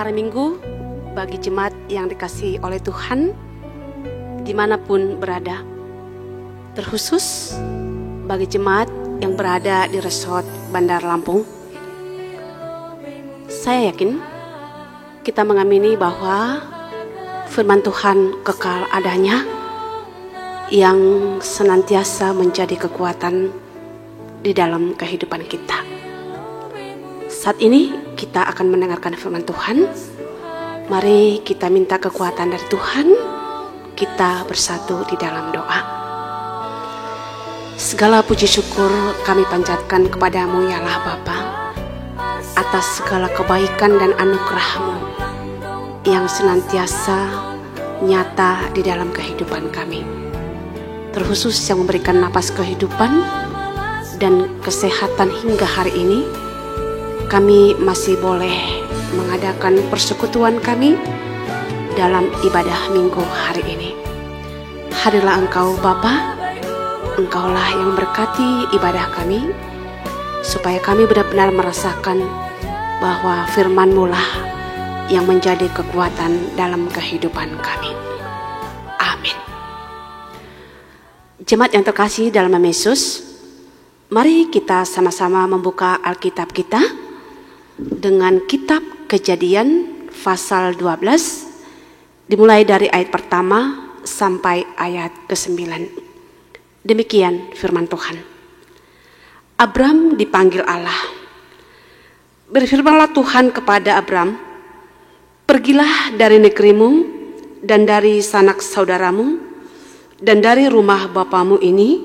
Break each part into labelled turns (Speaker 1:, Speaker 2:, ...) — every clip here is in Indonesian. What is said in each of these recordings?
Speaker 1: hari Minggu bagi jemaat yang dikasihi oleh Tuhan dimanapun berada, terkhusus bagi jemaat yang berada di resort Bandar Lampung. Saya yakin kita mengamini bahwa firman Tuhan kekal adanya, yang senantiasa menjadi kekuatan di dalam kehidupan kita. Saat ini kita akan mendengarkan firman Tuhan. Mari kita minta kekuatan dari Tuhan. Kita bersatu di dalam doa. Segala puji syukur kami panjatkan kepadamu ya Allah Bapa, atas segala kebaikan dan anugerah-Mu yang senantiasa nyata di dalam kehidupan kami, terkhusus yang memberikan napas kehidupan dan kesehatan hingga hari ini. Kami masih boleh mengadakan persekutuan kami dalam ibadah minggu hari ini. Hadirlah Engkau Bapa, Engkaulah yang berkati ibadah kami, supaya kami benar-benar merasakan bahwa firman-Mu lah yang menjadi kekuatan dalam kehidupan kami. Amin. Jemaat yang terkasih dalam nama Yesus, mari kita sama-sama membuka Alkitab kita dengan kitab Kejadian pasal 12, dimulai dari ayat pertama sampai ayat ke-9. Demikian firman Tuhan. Abram dipanggil Allah. Berfirmanlah Tuhan kepada Abram, "Pergilah dari negerimu dan dari sanak saudaramu dan dari rumah bapamu ini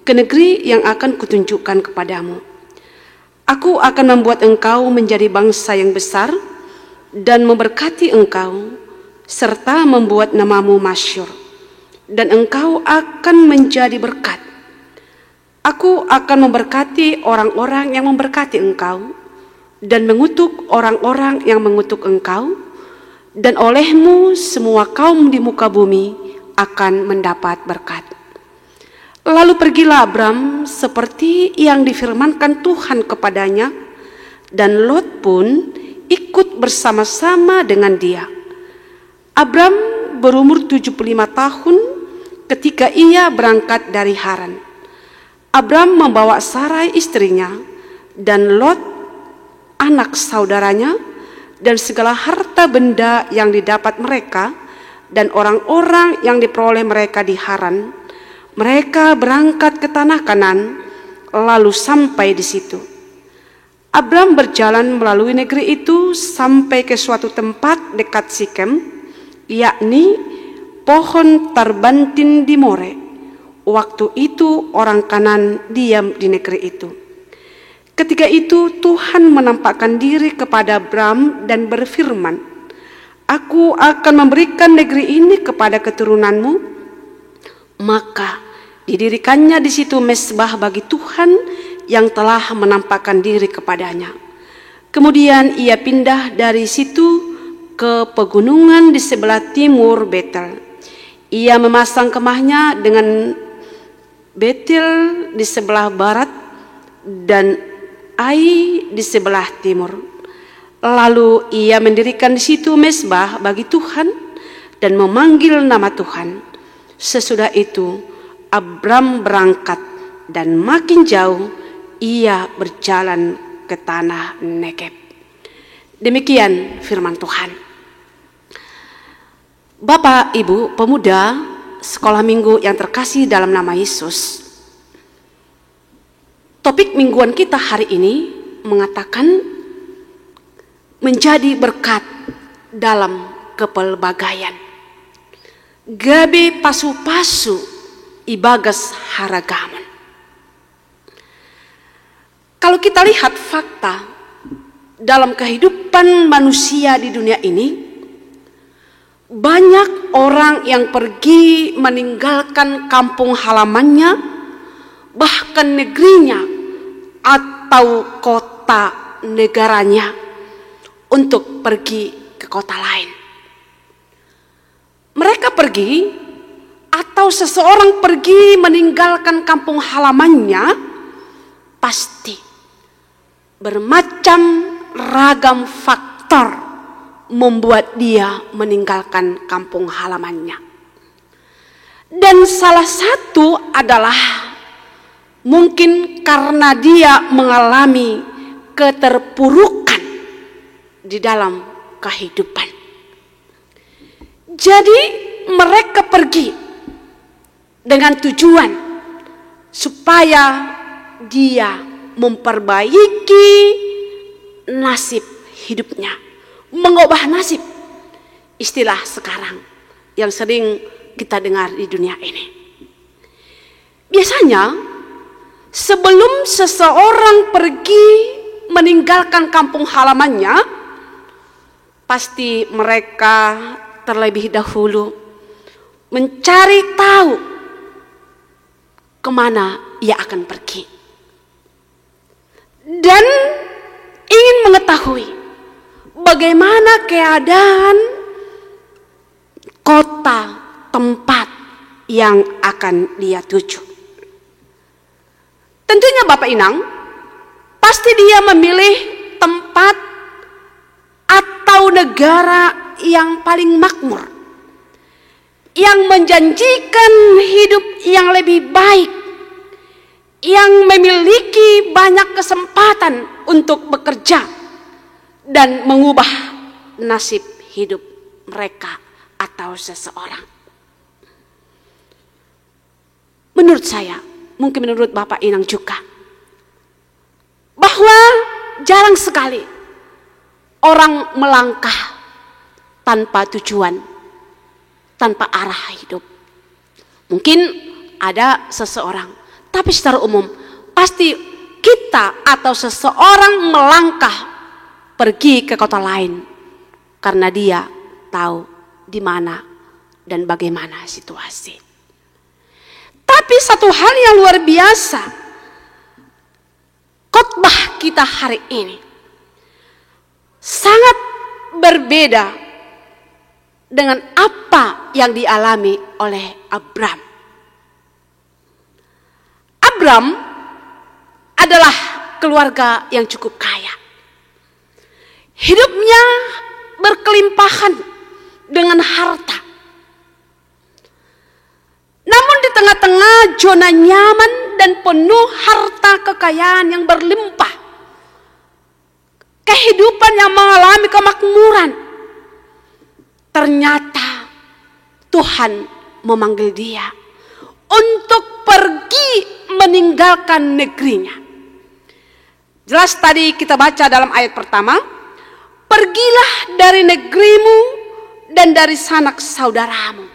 Speaker 1: ke negeri yang akan kutunjukkan kepadamu. Aku akan membuat engkau menjadi bangsa yang besar dan memberkati engkau, serta membuat namamu masyhur, dan engkau akan menjadi berkat. Aku akan memberkati orang-orang yang memberkati engkau, dan mengutuk orang-orang yang mengutuk engkau, dan olehmu semua kaum di muka bumi akan mendapat berkat." Lalu pergilah Abram seperti yang difirmankan Tuhan kepadanya, dan Lot pun ikut bersama-sama dengan dia. Abram berumur 75 tahun ketika ia berangkat dari Haran. Abram membawa Sarai istrinya, dan Lot anak saudaranya, dan segala harta benda yang didapat mereka, dan orang-orang yang diperoleh mereka di Haran. Mereka berangkat ke tanah Kanaan, lalu sampai di situ. Abram berjalan melalui negeri itu sampai ke suatu tempat dekat Sikem, yakni pohon tarbantin di More. Waktu itu orang Kanaan diam di negeri itu. Ketika itu Tuhan menampakkan diri kepada Abram dan berfirman, "Aku akan memberikan negeri ini kepada keturunanmu." Maka didirikannya di situ mezbah bagi Tuhan yang telah menampakkan diri kepadanya. Kemudian ia pindah dari situ ke pegunungan di sebelah timur Betel. Ia memasang kemahnya dengan Betel di sebelah barat dan Ai di sebelah timur. Lalu ia mendirikan di situ mezbah bagi Tuhan dan memanggil nama Tuhan. Sesudah itu Abram berangkat, dan makin jauh ia berjalan ke tanah Negeb. Demikian firman Tuhan. Bapak, Ibu, pemuda sekolah minggu yang terkasih dalam nama Yesus, topik mingguan kita hari ini mengatakan menjadi berkat dalam kepelbagaian. Gabe pasu-pasu ibagas haragaman. Kalau kita lihat fakta dalam kehidupan manusia di dunia ini, banyak orang yang pergi meninggalkan kampung halamannya, bahkan negerinya atau kota negaranya, untuk pergi ke kota lain. Mereka pergi, atau seseorang pergi meninggalkan kampung halamannya, pasti bermacam ragam faktor membuat dia meninggalkan kampung halamannya. Dan salah satu adalah mungkin karena dia mengalami keterpurukan di dalam kehidupan. Jadi mereka pergi dengan tujuan supaya dia memperbaiki nasib hidupnya, mengubah nasib. Istilah sekarang yang sering kita dengar di dunia ini. Biasanya sebelum seseorang pergi meninggalkan kampung halamannya, pasti mereka terlebih dahulu mencari tahu kemana ia akan pergi. Dan ingin mengetahui bagaimana keadaan kota tempat yang akan dia tuju. Tentunya Bapak Inang, pasti dia memilih tempat atau negara yang paling makmur, yang menjanjikan hidup yang lebih baik, yang memiliki banyak kesempatan untuk bekerja dan mengubah nasib hidup mereka atau seseorang. Menurut saya, mungkin menurut Bapak Inang juga, bahwa jarang sekali orang melangkah tanpa tujuan, tanpa arah hidup. Mungkin ada seseorang, tapi secara umum pasti kita atau seseorang melangkah pergi ke kota lain karena dia tahu di mana dan bagaimana situasi. Tapi satu hal yang luar biasa, khotbah kita hari ini sangat berbeda dengan apa yang dialami oleh Abram. Abram adalah keluarga yang cukup kaya. Hidupnya berkelimpahan dengan harta. Namun di tengah-tengah zona nyaman dan penuh harta kekayaan yang berlimpah, kehidupan yang mengalami kemakmuran, ternyata Tuhan memanggil dia untuk pergi meninggalkan negerinya. Jelas tadi kita baca dalam ayat pertama, pergilah dari negerimu dan dari sanak saudaramu.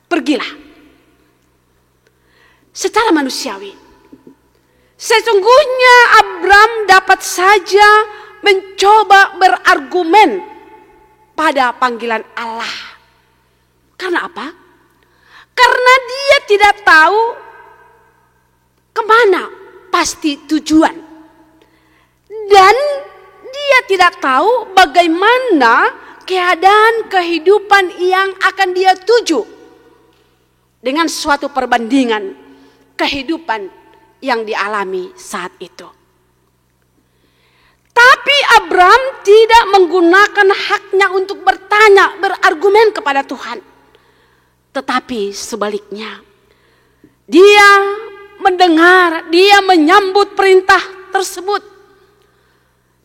Speaker 1: Pergilah. Secara manusiawi, sesungguhnya Abram dapat saja mencoba berargumen pada panggilan Allah. Karena apa? Karena dia tidak tahu kemana pasti tujuan. Dan dia tidak tahu bagaimana keadaan kehidupan yang akan dia tuju dengan suatu perbandingan kehidupan yang dialami saat itu. Tapi Abram tidak menggunakan haknya untuk bertanya, berargumen kepada Tuhan. Tetapi sebaliknya, dia mendengar, dia menyambut perintah tersebut.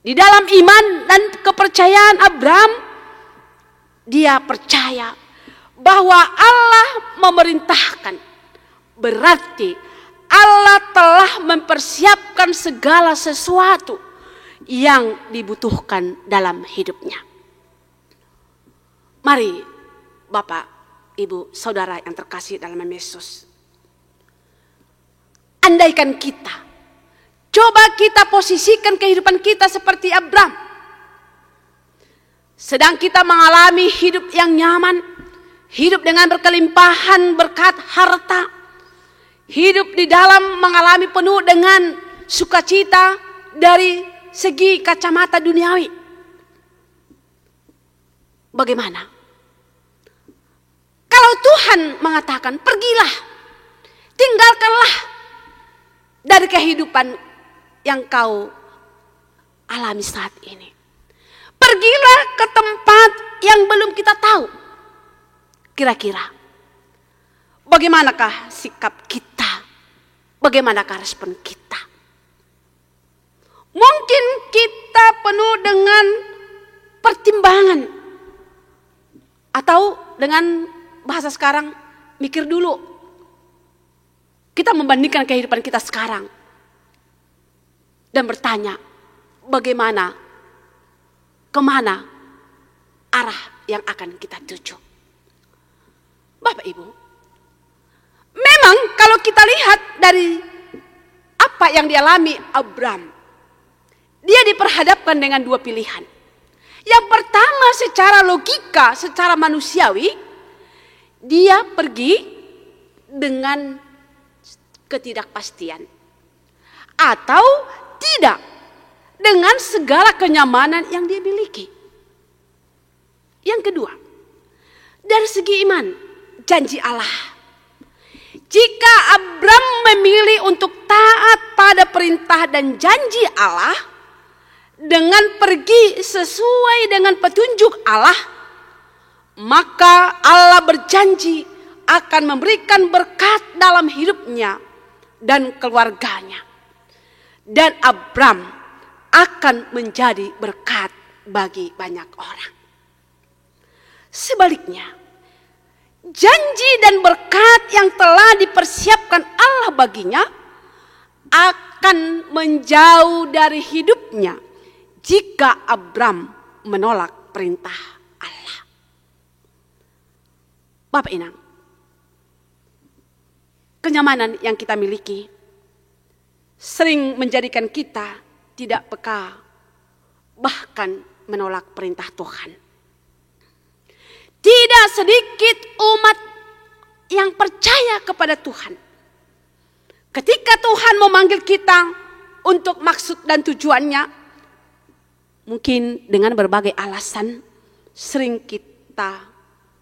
Speaker 1: Di dalam iman dan kepercayaan Abram, dia percaya bahwa Allah memerintahkan. Berarti Allah telah mempersiapkan segala sesuatu yang dibutuhkan dalam hidupnya. Mari Bapak, Ibu, Saudara yang terkasih dalam nama Yesus. Andaikan kita, coba kita posisikan kehidupan kita seperti Abram. Sedang kita mengalami hidup yang nyaman, hidup dengan berkelimpahan berkat harta, hidup di dalam mengalami penuh dengan sukacita dari segi kacamata duniawi. Bagaimana? Kalau Tuhan mengatakan, pergilah, tinggalkanlah dari kehidupan yang kau alami saat ini. Pergilah ke tempat yang belum kita tahu. Kira-kira bagaimanakah sikap kita? Bagaimanakah respon kita? Mungkin kita penuh dengan pertimbangan, atau dengan bahasa sekarang, mikir dulu. Kita membandingkan kehidupan kita sekarang dan bertanya, bagaimana, kemana arah yang akan kita tuju. Bapak Ibu, memang kalau kita lihat dari apa yang dialami Abram, dia diperhadapkan dengan dua pilihan. Yang pertama, secara logika, secara manusiawi, dia pergi dengan ketidakpastian, atau tidak dengan segala kenyamanan yang dia miliki. Yang kedua, dari segi iman, janji Allah. Jika Abram memilih untuk taat pada perintah dan janji Allah, dengan pergi sesuai dengan petunjuk Allah, maka Allah berjanji akan memberikan berkat dalam hidupnya dan keluarganya. Dan Abram akan menjadi berkat bagi banyak orang. Sebaliknya, janji dan berkat yang telah dipersiapkan Allah baginya akan menjauh dari hidupnya jika Abram menolak perintah Allah. Bapak Inang, kenyamanan yang kita miliki sering menjadikan kita tidak peka, bahkan menolak perintah Tuhan. Tidak sedikit umat yang percaya kepada Tuhan, ketika Tuhan memanggil kita untuk maksud dan tujuannya, mungkin dengan berbagai alasan sering kita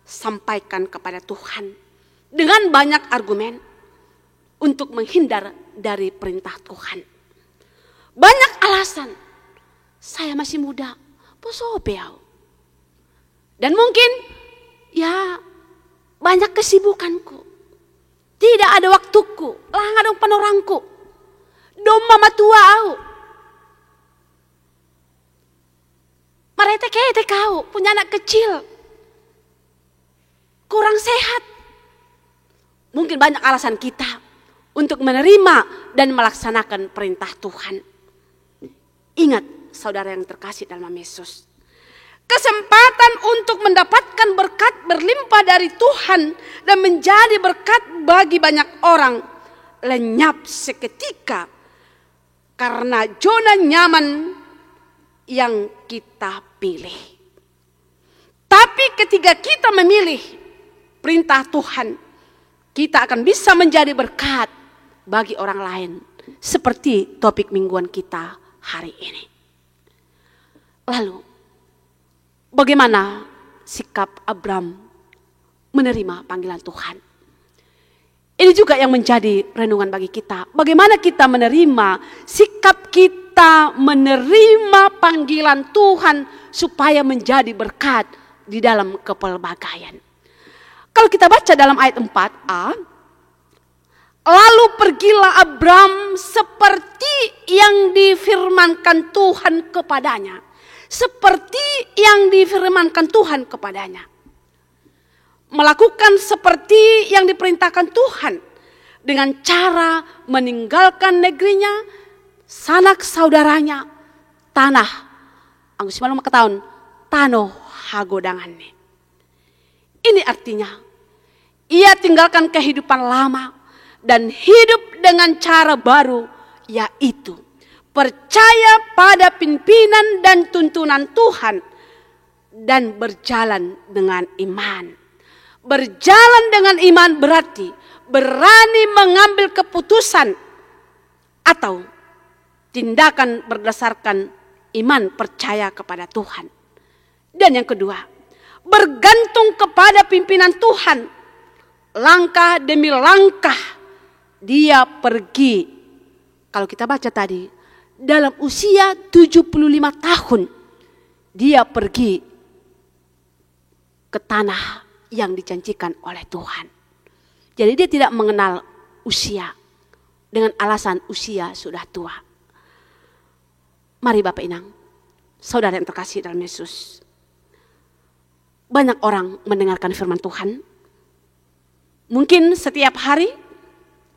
Speaker 1: sampaikan kepada Tuhan dengan banyak argumen untuk menghindar dari perintah Tuhan. Banyak alasan, saya masih muda, posobeau. Dan mungkin ya banyak kesibukanku, tidak ada waktuku, langadong panorangku, doma matua au. Mereka kayak kau punya anak kecil, kurang sehat. Mungkin banyak alasan kita untuk menerima dan melaksanakan perintah Tuhan. Ingat saudara yang terkasih dalam Yesus, kesempatan untuk mendapatkan berkat berlimpah dari Tuhan dan menjadi berkat bagi banyak orang lenyap seketika karena zona nyaman yang kita pilih. Tapi ketika kita memilih perintah Tuhan, kita akan bisa menjadi berkat bagi orang lain, seperti topik mingguan kita hari ini. Lalu, bagaimana sikap Abram menerima panggilan Tuhan? Ini juga yang menjadi renungan bagi kita. Bagaimana kita menerima, sikap kita menerima panggilan Tuhan supaya menjadi berkat di dalam kepelbagaian. Kalau kita baca dalam ayat 4a, lalu pergilah Abram seperti yang difirmankan Tuhan kepadanya. Seperti yang difirmankan Tuhan kepadanya. Melakukan seperti yang diperintahkan Tuhan dengan cara meninggalkan negerinya, sanak saudaranya, tanah, anggus malu makataon, tanoh hagodangannya. Ini artinya, ia tinggalkan kehidupan lama dan hidup dengan cara baru, yaitu percaya pada pimpinan dan tuntunan Tuhan dan berjalan dengan iman. Berjalan dengan iman berarti berani mengambil keputusan atau tindakan berdasarkan iman percaya kepada Tuhan. Dan yang kedua, bergantung kepada pimpinan Tuhan. Langkah demi langkah dia pergi. Kalau kita baca tadi, dalam usia 75 tahun dia pergi ke tanah yang dijanjikan oleh Tuhan. Jadi dia tidak mengenal usia dengan alasan usia sudah tua. Mari Bapak Inang, saudara yang terkasih dalam Yesus. Banyak orang mendengarkan firman Tuhan. Mungkin setiap hari,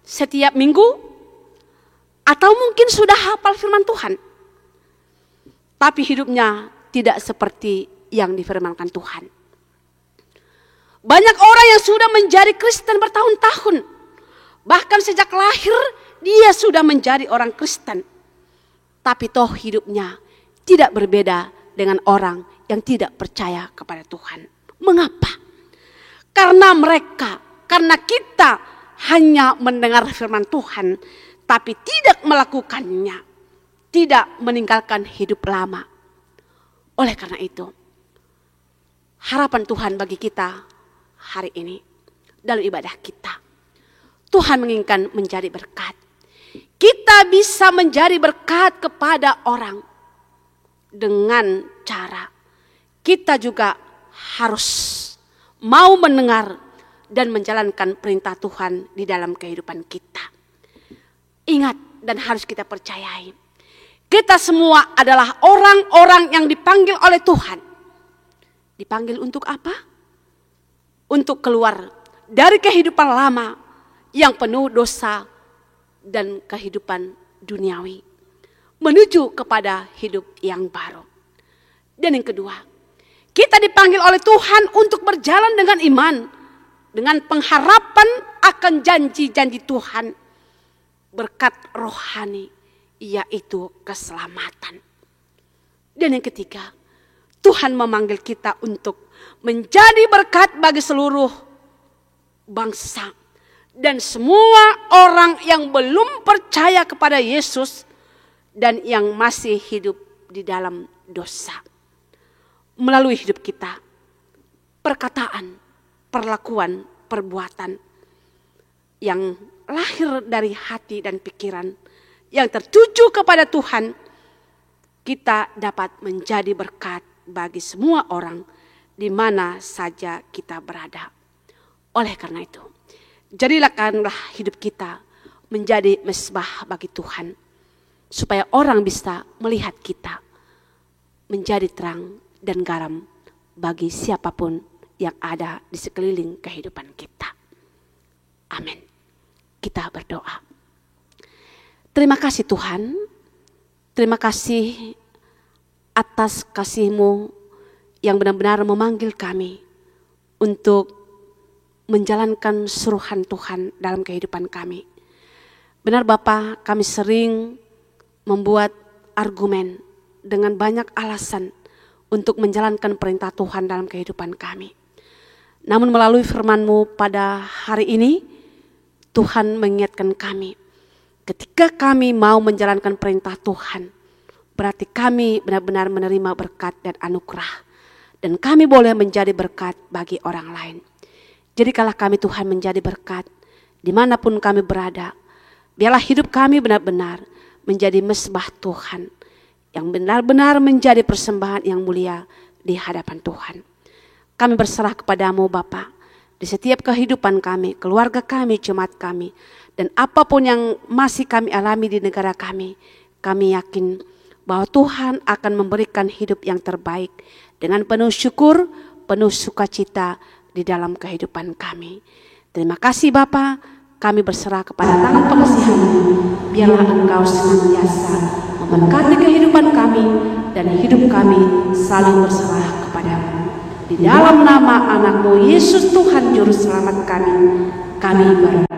Speaker 1: setiap minggu, atau mungkin sudah hafal firman Tuhan. Tapi hidupnya tidak seperti yang difirmankan Tuhan. Banyak orang yang sudah menjadi Kristen bertahun-tahun. Bahkan sejak lahir dia sudah menjadi orang Kristen. Tapi toh hidupnya tidak berbeda dengan orang yang tidak percaya kepada Tuhan. Mengapa? Karena kita hanya mendengar firman Tuhan, tapi tidak melakukannya, tidak meninggalkan hidup lama. Oleh karena itu, harapan Tuhan bagi kita hari ini dalam ibadah kita, Tuhan menginginkan menjadi berkat. Kita bisa menjadi berkat kepada orang dengan cara kita juga harus mau mendengar dan menjalankan perintah Tuhan di dalam kehidupan kita. Ingat dan harus kita percayai, kita semua adalah orang-orang yang dipanggil oleh Tuhan. Dipanggil untuk apa? Untuk keluar dari kehidupan lama yang penuh dosa dan kehidupan duniawi, menuju kepada hidup yang baru. Dan yang kedua, kita dipanggil oleh Tuhan untuk berjalan dengan iman, dengan pengharapan akan janji-janji Tuhan, berkat rohani, yaitu keselamatan. Dan yang ketiga, Tuhan memanggil kita untuk menjadi berkat bagi seluruh bangsa dan semua orang yang belum percaya kepada Yesus dan yang masih hidup di dalam dosa. Melalui hidup kita, perkataan, perlakuan, perbuatan yang lahir dari hati dan pikiran yang tertuju kepada Tuhan, kita dapat menjadi berkat bagi semua orang di mana saja kita berada. Oleh karena itu, jadilah hidup kita menjadi mesbah bagi Tuhan, supaya orang bisa melihat kita menjadi terang dan garam bagi siapapun yang ada di sekeliling kehidupan kita. Amin. Kita berdoa. Terima kasih Tuhan, terima kasih atas kasih-Mu yang benar-benar memanggil kami untuk menjalankan suruhan Tuhan dalam kehidupan kami. Benar Bapa, kami sering membuat argumen dengan banyak alasan untuk menjalankan perintah Tuhan dalam kehidupan kami. Namun melalui firman-Mu pada hari ini, Tuhan mengingatkan kami, ketika kami mau menjalankan perintah Tuhan, berarti kami benar-benar menerima berkat dan anugerah. Dan kami boleh menjadi berkat bagi orang lain. Jadikanlah kami Tuhan menjadi berkat dimanapun kami berada. Biarlah hidup kami benar-benar menjadi mesbah Tuhan, yang benar-benar menjadi persembahan yang mulia di hadapan Tuhan. Kami berserah kepadamu Bapa, di setiap kehidupan kami, keluarga kami, jemaat kami, dan apapun yang masih kami alami di negara kami yakin bahwa Tuhan akan memberikan hidup yang terbaik dengan penuh syukur, penuh sukacita di dalam kehidupan kami. Terima kasih Bapa, kami berserah kepada tangan pengasihan-Mu. Biarlah Engkau senantiasa memberkati kehidupan kami dan hidup kami saling berserah kepada-Mu. Di dalam nama anak-Mu Yesus Tuhan Juru Selamat kami berdoa.